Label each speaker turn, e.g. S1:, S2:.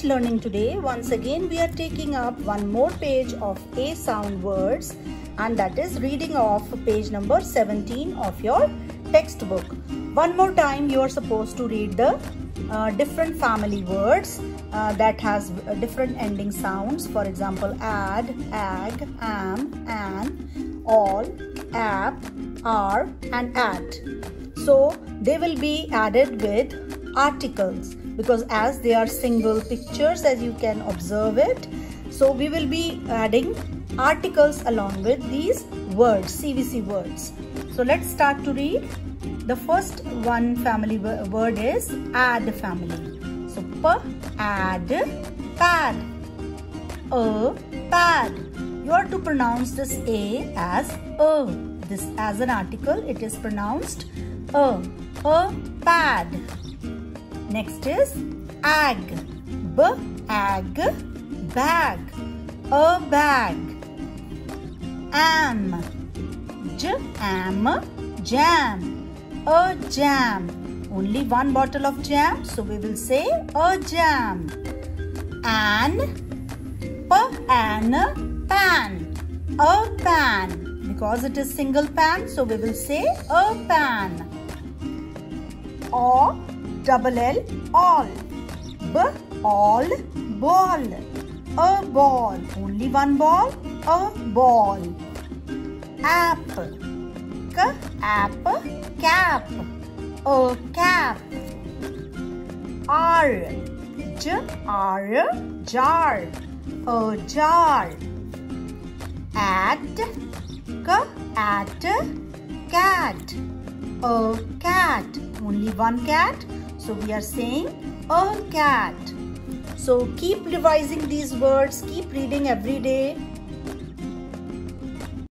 S1: learning today. Once again we are taking up one more page of A sound words, and that is reading of page number 17 of your textbook. One more time you are supposed to read the different family words that has different ending sounds. For example, add, ag, am, an, all, ap, are and at. So they will be added with articles because as they are single pictures, as you can observe it, so we will be adding articles along with these words, CVC words. So let's start to read. The first one family word is add family. So p, add, pad, pad. You are to pronounce this a as a. This as an article it is pronounced a pad. Next is ag, b, ag, bag, a bag. Am, j, am, jam, a jam. Only one bottle of jam, so we will say a jam. An, p, an, pan, a pan. Because it is single pan, so we will say a pan. O, double L, all. B, all, ball. A ball. Only one ball, a ball. App, k, app, cap. A cap. R, j, r, jar. A jar. At, k, at, cat. A cat. Only one cat, so we are saying a cat. So keep revising these words, keep reading every day.